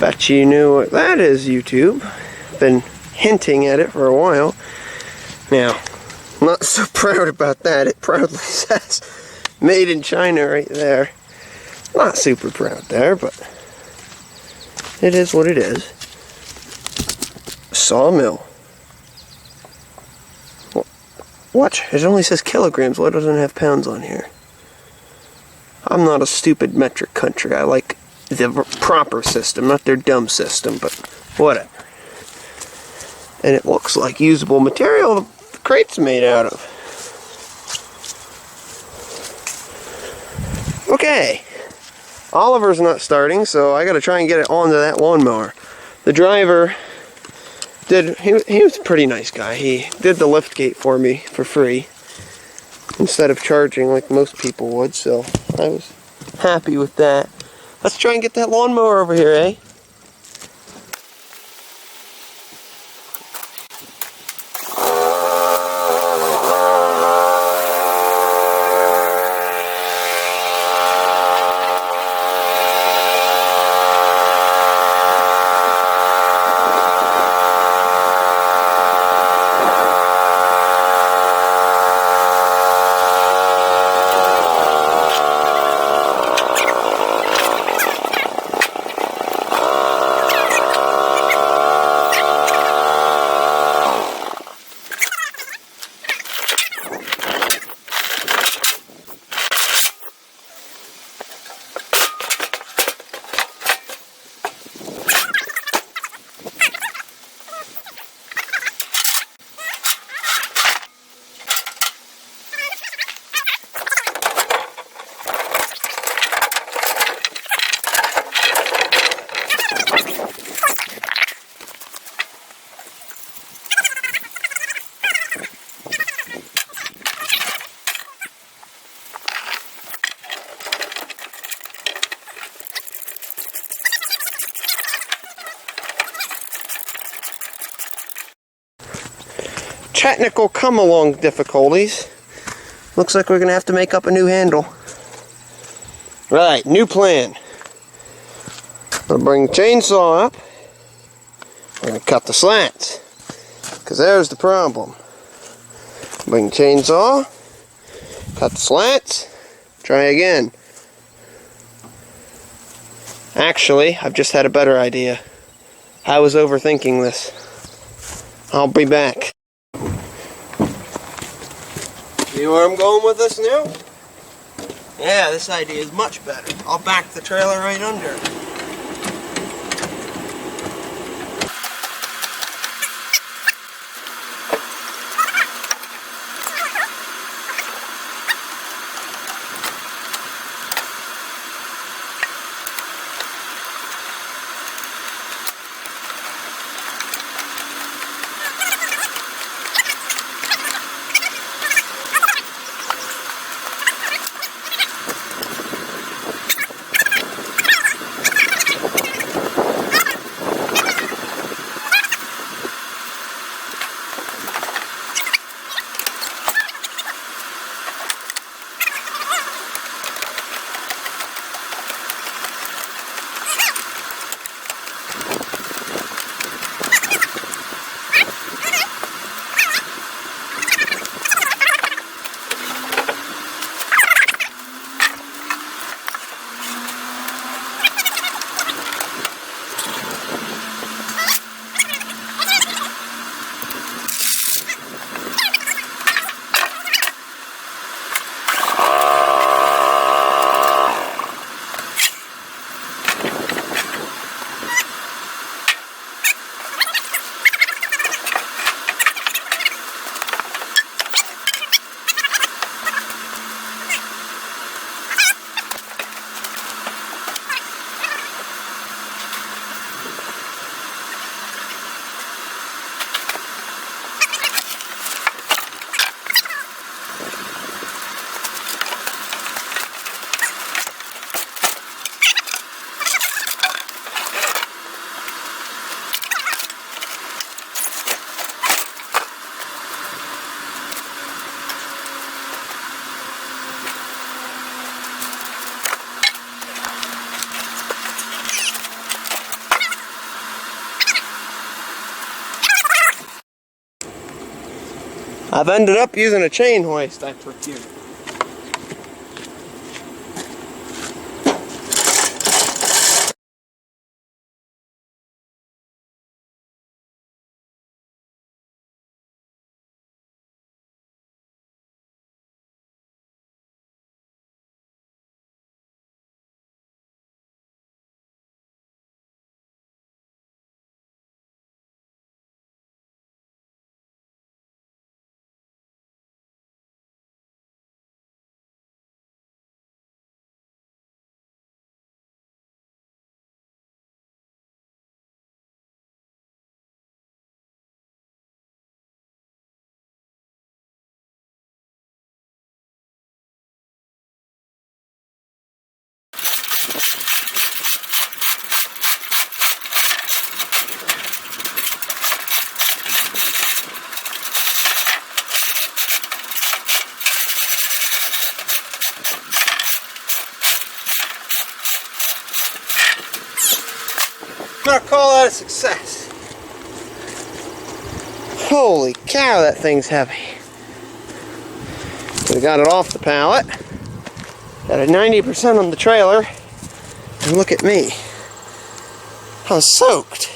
Bet you knew what that is, YouTube. Been hinting at it for a while. Now, not so proud about that. It proudly says made in China right there. Not super proud there, but it is what it is. Sawmill. Watch, it only says kilograms. Why doesn't it have pounds on here? I'm not a stupid metric country. I like the proper system, not their dumb system, but whatever. And it looks like usable material the crate's made out of. Okay. Oliver's not starting, so I gotta try and get it onto that lawnmower. The driver he was a pretty nice guy. He did the lift gate for me for free instead of charging like most people would, so I was happy with that. Let's try and get that lawnmower over here, eh? Technical come-along difficulties. Looks like we're going to have to make up a new handle. Right, new plan. I'll bring the chainsaw up. We're going to cut the slats. Because there's the problem. Bring the chainsaw. Cut the slats. Try again. Actually, I've just had a better idea. I was overthinking this. I'll be back. See where I'm going with this now? Yeah, this idea is much better. I'll back the trailer right under. I've ended up using a chain hoist I procured. I'm gonna call that a success. Holy cow, that thing's heavy. We got it off the pallet. Got a 90% on the trailer. And look at me. I was soaked.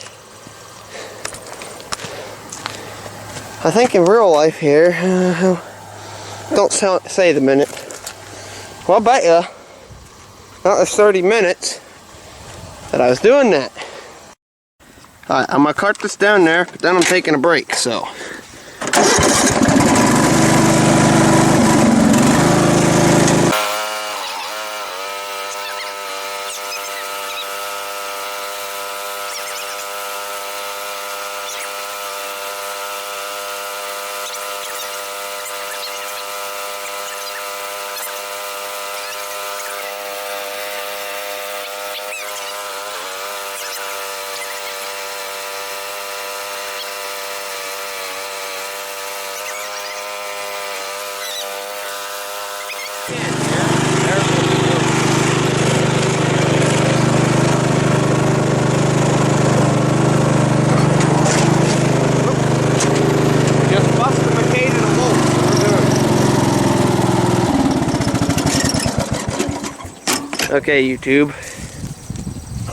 I think in real life here, don't say the minute. Well, I bet ya, that was 30 minutes that I was doing that. Alright, I'm going to cart this down there, but then I'm taking a break, so. Okay, YouTube,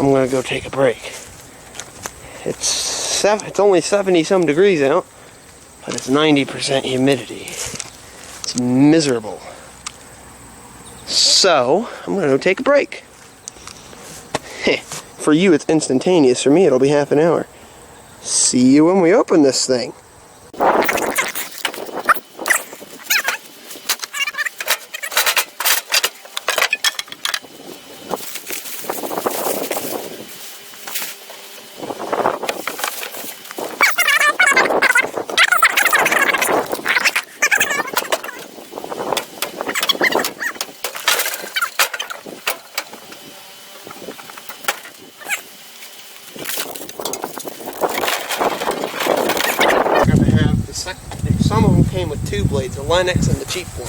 I'm gonna go take a break. It's only 70-some degrees out, but it's 90% humidity. It's miserable. So, I'm gonna go take a break. For you, it's instantaneous. For me, it'll be half an hour. See you when we open this thing. Some of them came with two blades, the Lennox and the cheap one.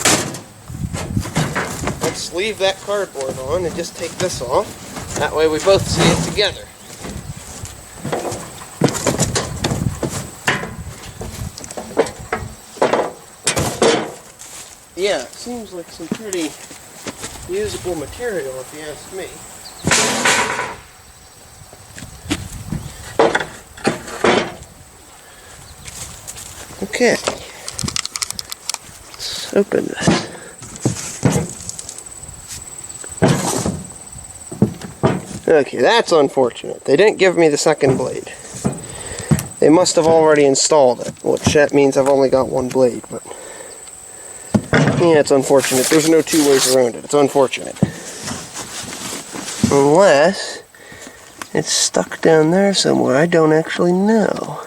Let's leave that cardboard on and just take this off. That way we both see it together. Yeah, it seems like some pretty usable material if you ask me. Okay, let's open this. Okay, that's unfortunate. They didn't give me the second blade. They must have already installed it, which that means I've only got one blade, but yeah, it's unfortunate. There's no two ways around it. It's unfortunate. Unless it's stuck down there somewhere. I don't actually know.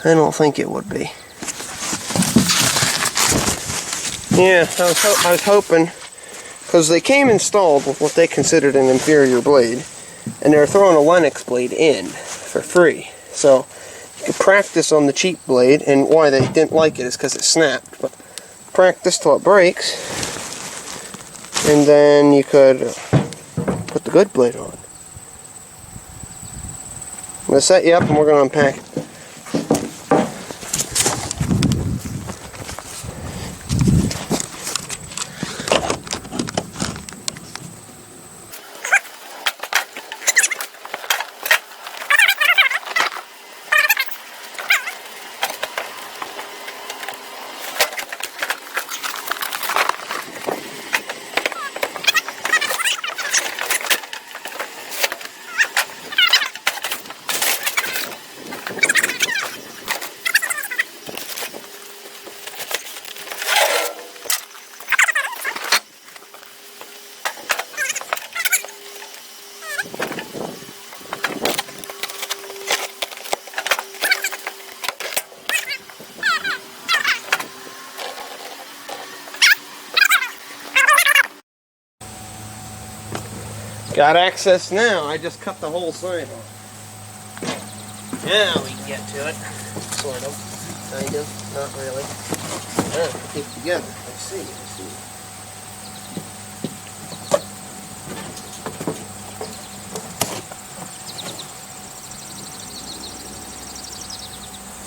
I don't think it would be. Yeah, I was hoping, because they came installed with what they considered an inferior blade, and they were throwing a Lennox blade in for free. So you could practice on the cheap blade, and why they didn't like it is because it snapped. But practice till it breaks, and then you could put the good blade on. I'm going to set you up, and we're going to unpack it. Got access now. I just cut the whole side off. Now we can get to it. Sort of. Kind of. Not really. Keep it together. I see.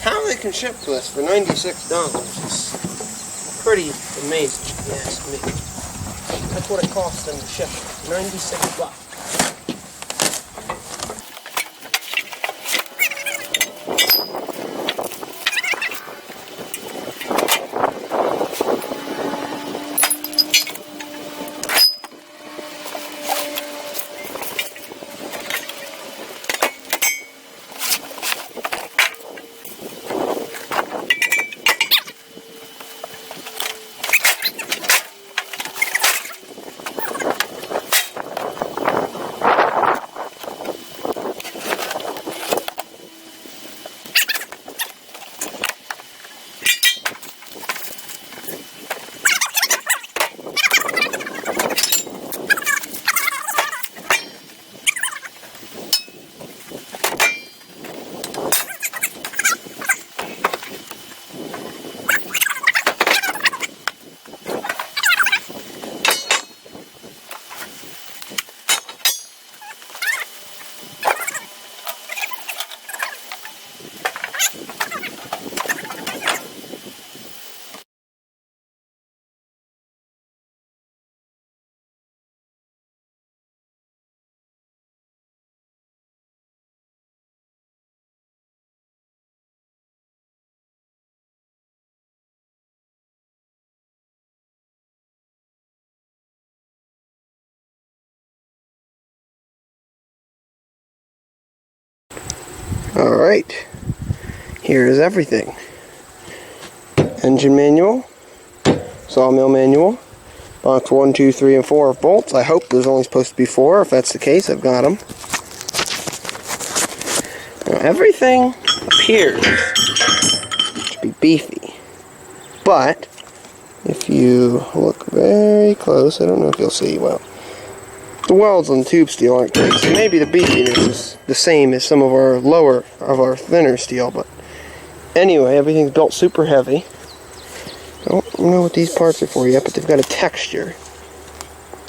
How they can ship to us for $96 is pretty amazing, if you ask me. That's what it costs them to ship it. $96. Alright, here is everything. Engine manual, sawmill manual, box 1, 2, 3, and 4 of bolts. I hope there's only supposed to be 4. If that's the case, I've got them. Now, everything appears to be beefy, but if you look very close, I don't know if you'll see well. The welds on the tube steel aren't great, so maybe the beefiness is the same as some of our thinner steel, but anyway, everything's built super heavy. I don't know what these parts are for yet, but they've got a texture.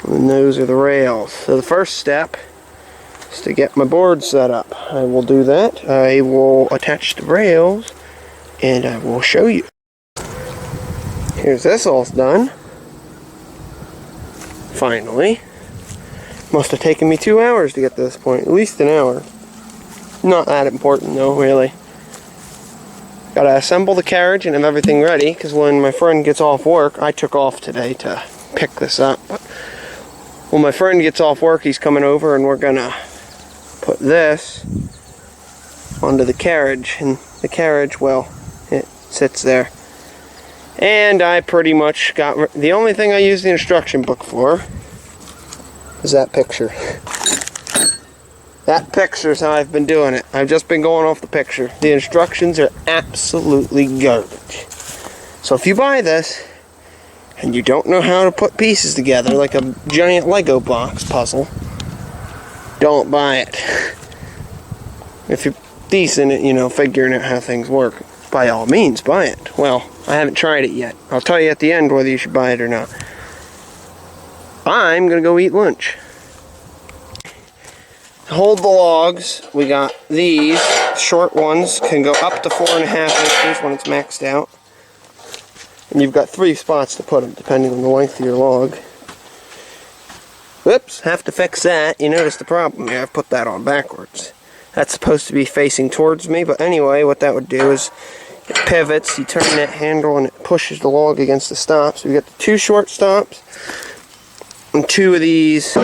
And those are the rails. So the first step is to get my board set up. I will do that. I will attach the rails, and I will show you. Here's this all done. Finally. Must have taken me 2 hours to get to this point, at least an hour. Not that important though, really. Gotta assemble the carriage and have everything ready, because when my friend gets off work, I took off today to pick this up, but when my friend gets off work, he's coming over and we're gonna put this onto the carriage, and the carriage, well, it sits there. And I pretty much got, the only thing I used the instruction book for is that picture. That picture's how I've been doing it. I've just been going off the picture. The instructions are absolutely garbage. So if you buy this and you don't know how to put pieces together like a giant Lego box puzzle, don't buy it. If you're decent at, figuring out how things work, by all means buy it. Well, I haven't tried it yet. I'll tell you at the end whether you should buy it or not. I'm gonna go eat lunch. To hold the logs, we got these short ones, can go up to 4.5 inches when it's maxed out. And you've got 3 spots to put them, depending on the length of your log. Whoops, have to fix that. You notice the problem here, I've put that on backwards. That's supposed to be facing towards me, but anyway, what that would do is it pivots, you turn that handle and it pushes the log against the stop. So we got the 2 short stops and 2 of these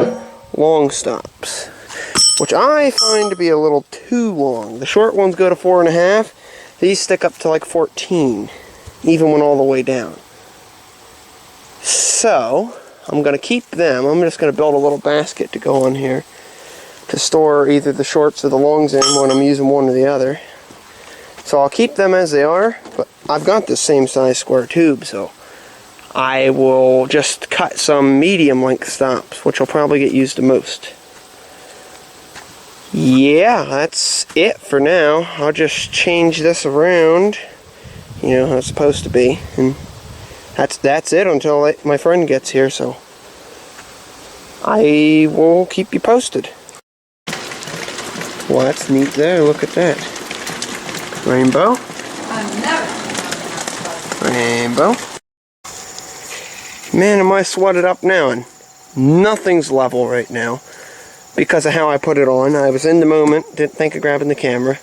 long stops, which I find to be a little too long. The short ones go to 4.5. These stick up to like 14, even when all the way down. So I'm going to keep them. I'm just going to build a little basket to go on here to store either the shorts or the longs in when I'm using one or the other. So I'll keep them as they are, but I've got the same size square tube, so I will just cut some medium length stops, which will probably get used the most. yeah, that's it for now. I'll just change this around, you know, how it's supposed to be, and that's it until my friend gets here, so I will keep you posted. Well, that's neat there. Look at that. Rainbow. Rainbow. Man, am I sweated up now, and nothing's level right now because of how I put it on. I was in the moment, didn't think of grabbing the camera.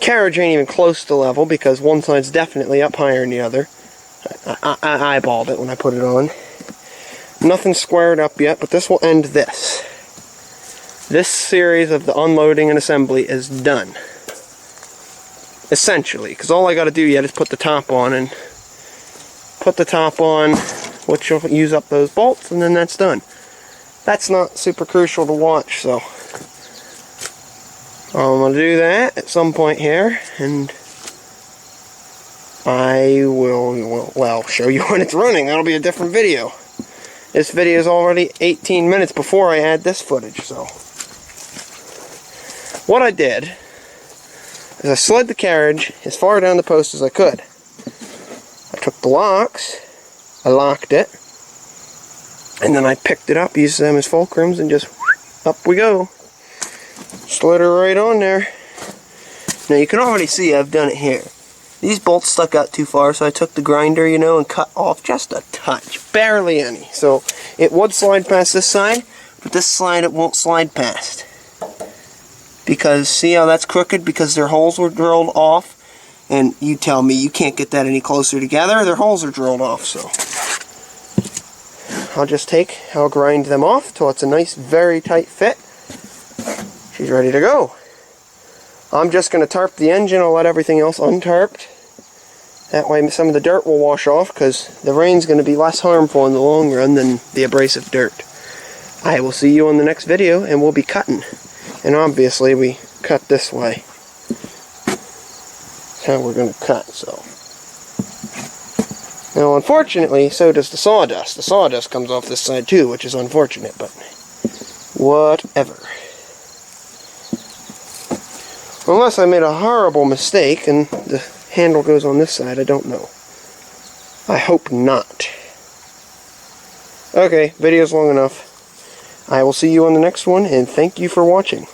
Carriage ain't even close to level because one side's definitely up higher than the other. I eyeballed it when I put it on. Nothing's squared up yet, but this will end this. This series of the unloading and assembly is done. Essentially, because all I got to do yet is put the top on, and put the top on, which will use up those bolts, and then that's done. That's not super crucial to watch, so I'm going to do that at some point here, and I will, well, show you when it's running. That'll be a different video. This video is already 18 minutes before I add this footage, so what I did is I slid the carriage as far down the post as I could. I took the locks, I locked it, and then I picked it up, used them as fulcrums, and just up we go. Slid her right on there. Now you can already see I've done it here. These bolts stuck out too far, so I took the grinder, you know, and cut off just a touch. Barely any. So it would slide past this side, but this side it won't slide past. Because, see how that's crooked? Because their holes were drilled off. And you tell me you can't get that any closer together. Their holes are drilled off, so I'll grind them off till it's a nice, very tight fit. She's ready to go. I'm just going to tarp the engine. I'll let everything else untarped. That way some of the dirt will wash off, because the rain's going to be less harmful in the long run than the abrasive dirt. I will see you on the next video, and we'll be cutting. And obviously we cut this way. That's how we're going to cut, so. Now unfortunately, so does the sawdust. The sawdust comes off this side too, which is unfortunate, but whatever. Unless I made a horrible mistake and the handle goes on this side, I don't know. I hope not. Okay, video's long enough. I will see you on the next one, and thank you for watching.